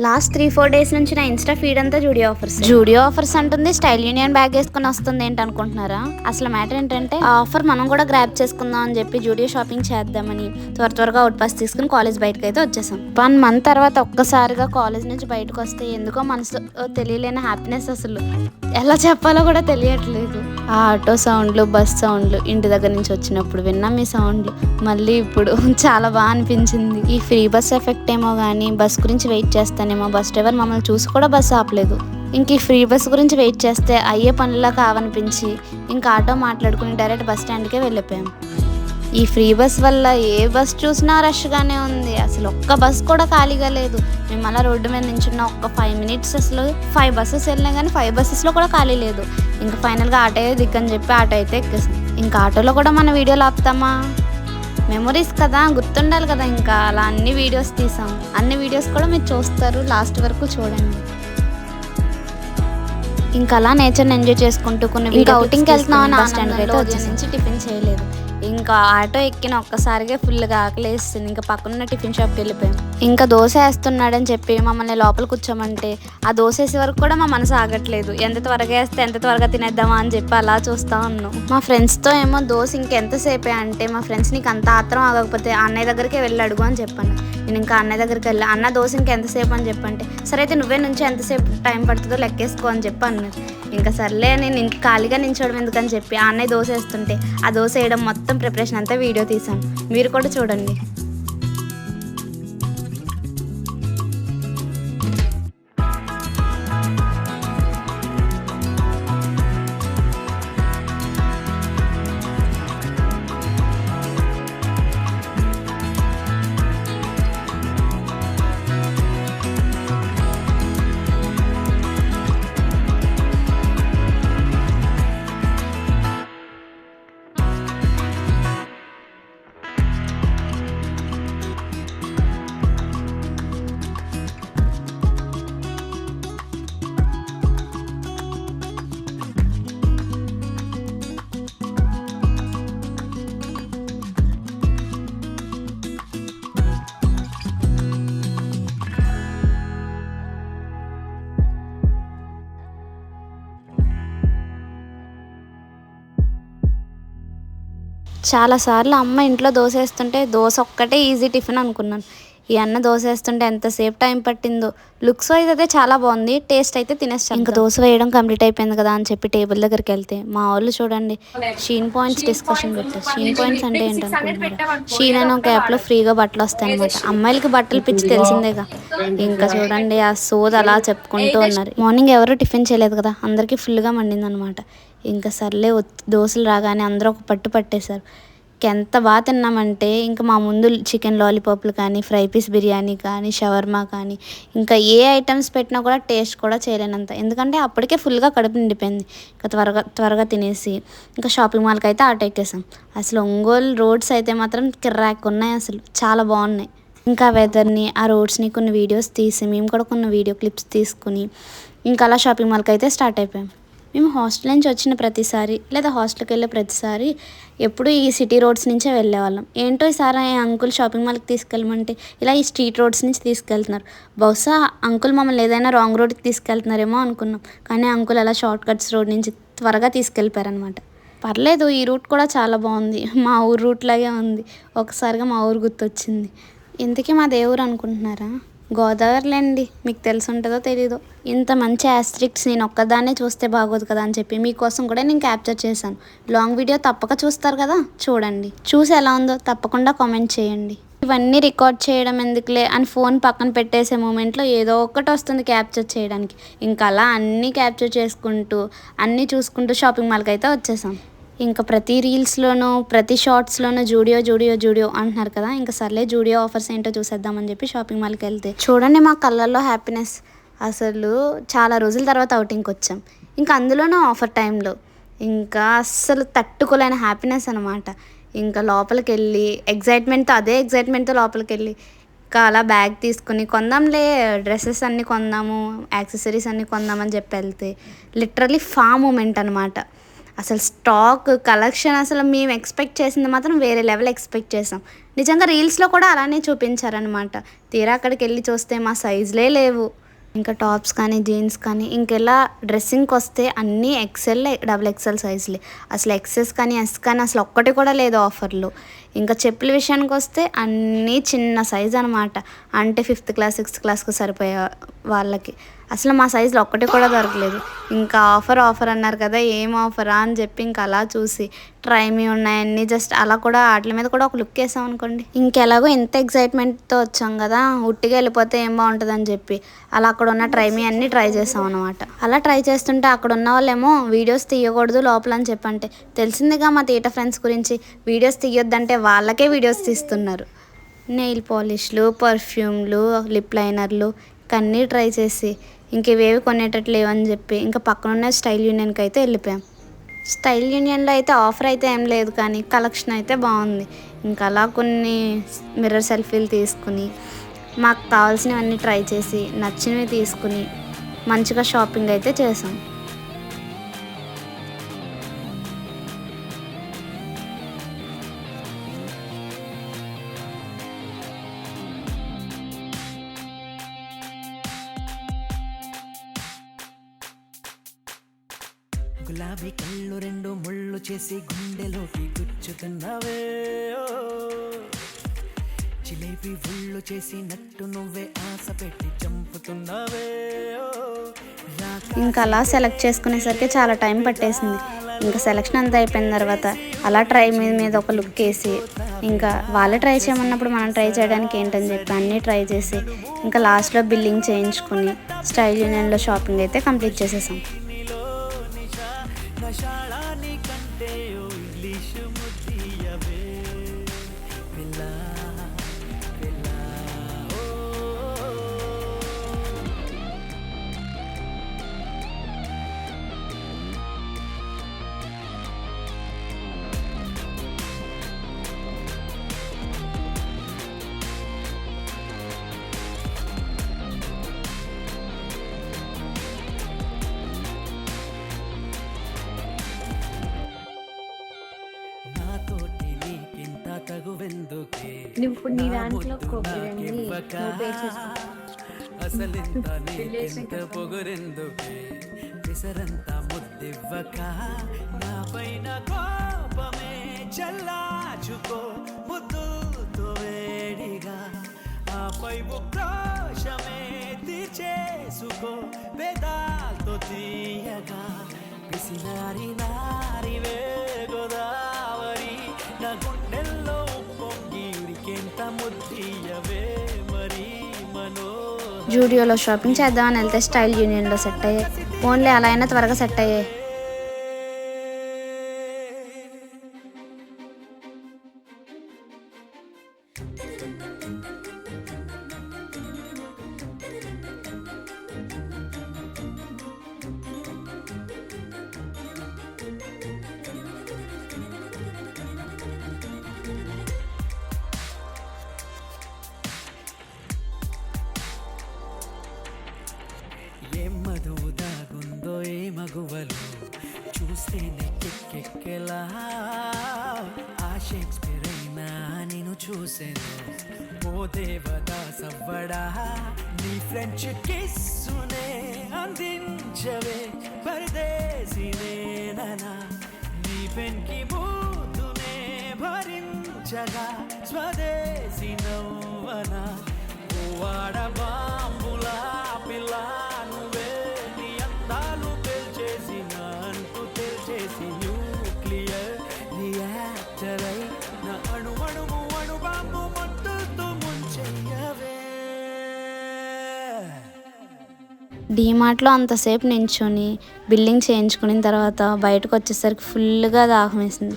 Last 3-4 days నుంచి నా Insta feed అంతా జూడియో ఆఫర్స్ అంటుంది. స్టైల్ యూనియన్ బ్యాగ్ వేసుకుని వస్తుంది ఏంటి అనుకుంటున్నారా? అసలు మ్యాటర్ ఏంటంటే ఆ ఆఫర్ మనం కూడా గ్రాప్ చేసుకుందాం అని చెప్పి జూడియో షాపింగ్ చేద్దామని త్వరగా అవుట్ పాస్ తీసుకుని కాలేజ్ బయటకు అయితే వచ్చేసాం. 1 మంత్ తర్వాత ఒక్కసారిగా కాలేజ్ నుంచి బయటకు వస్తే ఎందుకో మనసు తెలియలేని హ్యాపీనెస్, అసలు ఎలా చెప్పాలో కూడా తెలియట్లేదు. ఆ ఆటో సౌండ్లు, బస్ సౌండ్లు, ఇంటి దగ్గర నుంచి వచ్చినప్పుడు విన్నాం ఈ సౌండ్లు, మళ్ళీ ఇప్పుడు చాలా బాగా అనిపించింది. ఈ ఫ్రీ బస్ ఎఫెక్ట్ ఏమో కానీ బస్ గురించి వెయిట్ చేస్తానేమో, బస్ డ్రైవర్ మమ్మల్ని చూసి కూడా బస్సు ఆపలేదు. ఇంక ఈ ఫ్రీ బస్ గురించి వెయిట్ చేస్తే అయ్యే పనులా కావనిపించి ఇంకా ఆటో మాట్లాడుకుని డైరెక్ట్ బస్ స్టాండ్కే వెళ్ళిపోయాం. ఈ ఫ్రీ బస్ వల్ల ఏ బస్ చూసినా రష్గానే ఉంది, అసలు ఒక్క బస్ కూడా ఖాళీగా లేదు. మేము అలా రోడ్డు మీద నించున్న ఒక్క 5 మినిట్స్ అసలు 5 బస్సెస్ వెళ్ళినా కానీ 5 బస్సెస్లో కూడా ఖాళీ లేదు. ఇంకా ఫైనల్గా ఆటో దిక్కని చెప్పి ఆటో అయితే ఎక్కేసాం. ఇంకా ఆటోలో కూడా మన వీడియోలు ఆపుతామా? మెమొరీస్ కదా, గుర్తుండాలి కదా. ఇంకా అలా అన్ని వీడియోస్ తీసాం. అన్ని వీడియోస్ కూడా మీరు చూస్తారు, లాస్ట్ వరకు చూడండి. ఇంకా అలా నేచర్ని ఎంజాయ్ చేసుకుంటూ కొన్ని అవుటింగ్కి వెళ్తున్నామని బస్ స్టాండ్కి అయితే వచ్చేసి టిఫిన్ చేయలేదు. ఇంకా ఆటో ఎక్కిన ఒక్కసారిగా ఫుల్గా ఆకలేస్తుంది. ఇంకా పక్కనున్న టిఫిన్ షాప్కి వెళ్ళిపోయాం. ఇంకా దోశ వేస్తున్నాడని చెప్పి మమ్మల్ని లోపల కూర్చోమంటే ఆ దోశ వేసే వరకు కూడా మా మనసు ఆగట్లేదు. ఎంత త్వరగా వేస్తే ఎంత త్వరగా తినేద్దామా అని చెప్పి అలా చూస్తూ ఉన్నాం. మా ఫ్రెండ్స్తో ఏమో దోశ ఇంకెంతసేపే అంటే, మా ఫ్రెండ్స్ నీకు అంత ఆత్రం ఆగకపోతే అన్నయ్య దగ్గరికి వెళ్ళి అడుగు అని చెప్పాను. నేను ఇంకా అన్నయ్య దగ్గరికి వెళ్ళి అన్న దోశ ఇంకెంతసేపు అని చెప్పంటే, సరే అయితే నువ్వే నుంచి ఎంతసేపు టైం పడుతుందో లెక్కేసుకో అని చెప్పి అన్నారు. ఇంకా సర్లే నేను ఖాళీగా నించోవడం ఎందుకని చెప్పి ఆ అన్నయ్య దోశ వేస్తుంటే ఆ దోశ వేయడం మొత్తం ప్రిపరేషన్ అంతా వీడియో తీసాను, మీరు కూడా చూడండి. చాలాసార్లు అమ్మ ఇంట్లో దోశ వేస్తుంటే దోశ ఒక్కటే ఈజీ టిఫిన్ అనుకున్నాను. ఈ అన్న దోశ వేస్తుంటే ఎంతసేపు టైం పట్టిందో. లుక్స్ వైజ్ అయితే చాలా బాగుంది, టేస్ట్ అయితే తినేస్తాను. ఇంకా దోశ వేయడం కంప్లీట్ అయిపోయింది కదా అని చెప్పి టేబుల్ దగ్గరికి వెళ్తే మా వాళ్ళు చూడండి షీన్ పాయింట్స్ డిస్కషన్ పెట్టారు. షీన్ పాయింట్స్ అంటే ఏంటనుకుంటున్నారు? షీన్ అని ఒక యాప్లో ఫ్రీగా బట్టలు వస్తాయి అనమాట. అమ్మాయిలకి బట్టలు పిచ్చి తెలిసిందేగా. ఇంకా చూడండి ఆ సోది అలా చెప్పుకుంటూ ఉన్నారు. మార్నింగ్ ఎవరు టిఫిన్ చేయలేదు కదా, అందరికీ ఫుల్గా మండింది అనమాట. ఇంకా సర్లే దోశలు రాగానే అందరూ ఒక పట్టు పట్టేశారు. ఎంత బాగా తిన్నామంటే ఇంకా మా ముందు చికెన్ లాలీపాప్లు కానీ, ఫ్రై పీస్ బిర్యానీ కానీ, షవర్మా కానీ, ఇంకా ఏ ఐటమ్స్ పెట్టినా కూడా టేస్ట్ కూడా చేయలేనంత. ఎందుకంటే అప్పటికే ఫుల్గా కడుపు నిండిపోయింది. ఇంకా త్వరగా తినేసి ఇంకా షాపింగ్ మాల్కి అయితే ఆటో ఎక్కేసాం. అసలు ఒంగోలు రోడ్స్ అయితే మాత్రం కిర్రాక్ ఉన్నాయి, అసలు చాలా బాగున్నాయి. ఇంకా వెదర్ని, ఆ రోడ్స్ని కొన్ని వీడియోస్ తీసి మేము కూడా కొన్ని వీడియో క్లిప్స్ తీసుకుని ఇంకా అలా షాపింగ్ మాల్కి అయితే స్టార్ట్ అయిపోయాం. మేము హాస్టల్ నుంచి వచ్చిన ప్రతిసారి లేదా హాస్టల్కి వెళ్ళే ప్రతిసారి ఎప్పుడు ఈ సిటీ రోడ్స్ నుంచే వెళ్ళేవాళ్ళం. ఏంటో ఈసారి అంకుల్ షాపింగ్ మాల్కి తీసుకెళ్ళమంటే ఇలా ఈ స్ట్రీట్ రోడ్స్ నుంచి తీసుకెళ్తున్నారు. బహుశా అంకుల్ మమ్మల్ని ఏదైనా రాంగ్ రోడ్కి తీసుకెళ్తున్నారేమో అనుకున్నాం, కానీ అంకుల్ అలా షార్ట్ కట్స్ రోడ్ నుంచి త్వరగా తీసుకెళ్ళిపోయారనమాట. పర్లేదు, ఈ రూట్ కూడా చాలా బాగుంది, మా ఊరు రూట్ లాగే ఉంది. ఒకసారిగా మా ఊరు గుర్తొచ్చింది. ఇంతకీ మా దేవురు అనుకుంటున్నారా? గోదావరిలేండి, మీకు తెలిసి ఉంటుందో తెలీదో. ఇంత మంచి యాస్ట్రిక్స్ నేను ఒక్కదాన్నే చూస్తే బాగోదు కదా అని చెప్పి మీకోసం కూడా నేను క్యాప్చర్ చేశాను. లాంగ్ వీడియో తప్పక చూస్తారు కదా, చూడండి. చూసి ఎలా ఉందో తప్పకుండా కామెంట్ చేయండి. ఇవన్నీ రికార్డ్ చేయడం ఎందుకులే అని ఫోన్ పక్కన పెట్టేసే మూమెంట్లో ఏదో ఒకటి వస్తుంది క్యాప్చర్ చేయడానికి. ఇంకా అలా అన్నీ క్యాప్చర్ చేసుకుంటూ అన్నీ చూసుకుంటూ షాపింగ్ మాల్కి అయితే వచ్చేసాం. ఇంకా ప్రతి రీల్స్లోనూ ప్రతి షార్ట్స్లోనూ జూడియో అంటున్నారు కదా. ఇంకా సర్లే జూడియో ఆఫర్స్ ఏంటో చూసేద్దామని చెప్పి షాపింగ్ మాల్కి వెళ్తే చూడండి మా కళ్ళల్లో హ్యాపీనెస్. అసలు చాలా రోజుల తర్వాత అవుటింగ్కి వచ్చాం, ఇంకా అందులోనూ ఆఫర్ టైంలో. ఇంకా అస్సలు తట్టుకోలేని హ్యాపీనెస్ అనమాట. ఇంకా లోపలికి వెళ్ళి అదే ఎగ్జైట్మెంట్తో లోపలికి వెళ్ళి ఇంకా అలా బ్యాగ్ తీసుకుని కొందాంలే, డ్రెస్సెస్ అన్నీ కొందాము, యాక్సెసరీస్ అన్నీ కొందామని చెప్పి వెళ్తే లిటరలీ ఫా మూమెంట్ అనమాట. అసలు స్టాక్ కలెక్షన్ అసలు మేము ఎక్స్పెక్ట్ చేసింది మాత్రం వేరే లెవెల్ ఎక్స్పెక్ట్ చేసాం. నిజంగా రీల్స్లో కూడా అలానే చూపించారనమాట. తీరా అక్కడికి వెళ్ళి చూస్తే మా సైజులే లేవు. ఇంకా టాప్స్ కానీ జీన్స్ కానీ ఇంకెలా డ్రెస్సింగ్కి వస్తే అన్నీ ఎక్సెల్ డబుల్ ఎక్సెల్ సైజులే. అసలు ఎక్సెస్ కానీ ఎస్ కానీ అసలు ఒక్కటి కూడా లేదు ఆఫర్లో. ఇంకా చెప్పుల విషయానికి వస్తే అన్నీ చిన్న సైజు అనమాట. అంటే 5th క్లాస్ 6th క్లాస్కి సరిపోయే వాళ్ళకి. అసలు మా సైజులో ఒక్కటి కూడా దొరకలేదు. ఇంకా ఆఫర్ అన్నారు కదా, ఏం ఆఫరా అని చెప్పి ఇంకా అలా చూసి ట్రై మీ ఉన్నాయన్నీ జస్ట్ అలా కూడా వాటి మీద కూడా ఒక లుక్ వేసాం అనుకోండి. ఇంకెలాగో ఎంత ఎక్సైట్మెంట్తో వచ్చాం కదా, ఉట్టిగా వెళ్ళిపోతే ఏం బాగుంటుంది అని చెప్పి అలా అక్కడ ఉన్న ట్రై మీ అన్నీ ట్రై చేసాం అనమాట. అలా ట్రై చేస్తుంటే అక్కడ ఉన్న వాళ్ళేమో వీడియోస్ తీయకూడదు లోపల అని చెప్పంటే, తెలిసిందిగా మా తీట ఫ్రెండ్స్ గురించి, వీడియోస్ తీయొద్దంటే వాళ్ళకే వీడియోస్ తీస్తున్నారు. నెయిల్ పాలిష్లు, పర్ఫ్యూమ్లు, లిప్ లైనర్లు అన్నీ ట్రై చేసి ఇంకేవేవి కొనేటట్లు లేవని చెప్పి ఇంకా పక్కనున్న స్టైల్ యూనియన్కి అయితే వెళ్ళిపోయాం. స్టైల్ యూనియన్లో అయితే ఆఫర్ అయితే ఏం లేదు కానీ కలెక్షన్ అయితే బాగుంది. ఇంకా అలా కొన్ని మిర్రర్ సెల్ఫీలు తీసుకుని మాకు కావాల్సినవన్నీ ట్రై చేసి నచ్చినవి తీసుకుని మంచిగా షాపింగ్ అయితే చేసాం. గులాబీ కళ్ళు రెండు ముళ్ళు చేసి గుండెలోకి గుచ్చుతున్నావే, జిలేబీ ఒళ్ళు చేసి నట్టు నువ్వే ఆశ పెట్టి చంపుతున్నావే. ఇంకా అలా సెలెక్ట్ చేసుకునేసరికి చాలా టైం పట్టేసింది. ఇంకా సెలెక్షన్ అంతా అయిపోయిన తర్వాత అలా ట్రై మీద ఒక లుక్ వేసి ఇంకా వాళ్ళే ట్రై చేయమన్నప్పుడు మనం ట్రై చేయడానికి ఏంటని చెప్పి అన్నీ ట్రై చేసి ఇంకా లాస్ట్లో బిల్లింగ్ చేయించుకుని స్టైల్ యూనియన్లో షాపింగ్ అయితే కంప్లీట్ చేసేసాం. నషాళాని కంటే ఇంగ్లీషు ముద్దియవే పిల్ల పిల్ల. నువ్వు నీ దాంట్లో అసలింత నీకెంత పొగరెందుకే, పిసరంతా ముద్దివ్వక నా పైన కోపమే చల్లాచుకో ముద్దుతో వేడిగా, ఆపై ఉక్రోషమే తీర్చేసుకో వేదాలతో తీయగా. పిసినారి నారివే గోదావరి నా గుండెల్లో పొంగి ఉడికెంత ముద్దియవే మరి మనో. జూడియోలో షాపింగ్ చేద్దామని వెళ్తే స్టైల్ యూనియన్లో సెట్ అయ్యాయి. ఓన్లీ అలా అయినా త్వరగా సెట్ అయ్యాయి. ఏం మధువు దాగుందో ఏ మగువలు చూస్తేనే కెక్కెక్కెలా, ఆ షేక్స్పియర్ అయినా నేను చూసాను ఓ దేవదాస్ అవ్వడా. నీ ఫ్రెంచ్ కిస్సునే అందించవే పరదేశినేనా, నీ పెన్కి బూతునే భరించగా స్వదేశీ నవ్వనా. వాడ బాంబులా పిల్ల నువ్వే, నీ అందాలు తెల్చేసిన అంటూ తెల్చేసి న్యూక్లియర్ రియాక్టర్ అయి నా అణువణువు అణు బాంబు మొట్టుతూ ముంచెయ్యవే. డీమార్ట్లో అంతసేపు నించుని బిల్లింగ్ చేయించుకున్న తర్వాత బయటకు వచ్చేసరికి ఫుల్గా దాహం వేసింది.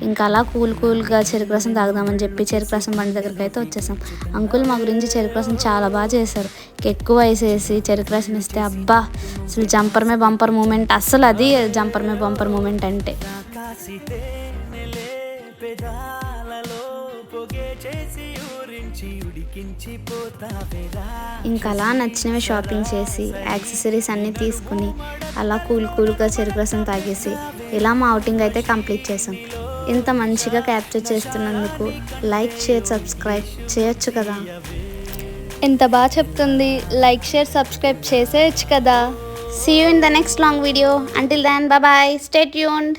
ఇంకా అలా కూల్గా చెరుకు రసం తాగుదామని చెప్పి చెరుకు రసం బండి దగ్గరికి అయితే వచ్చేసాం. అంకుల్ మా గురించి చెరుకు రసం చాలా బాగా చేశారు. ఎక్కువ వేసేసి చెరుకు రసం ఇస్తే అబ్బా అసలు జంపర్ మే బంపర్ మూమెంట్. అస్సలు అది జంపర్ మే బంపర్ మూమెంట్ అంటే. ఇంకా అలా నచ్చినవి షాపింగ్ చేసి యాక్సెసరీస్ అన్నీ తీసుకుని అలా కూల్గా చెరుకు రసం తాగేసి ఇలా మా అవుటింగ్ అయితే కంప్లీట్ చేసాం. ఇంత మంచిగా క్యాప్చర్ చేస్తున్నందుకు లైక్, షేర్, సబ్స్క్రైబ్ చేయొచ్చు కదా. ఎంత బాగా చెప్తుంది, లైక్, షేర్, సబ్స్క్రైబ్ చేసేయచ్చు కదా. See you in the next long video. Until then, bye bye. Stay tuned.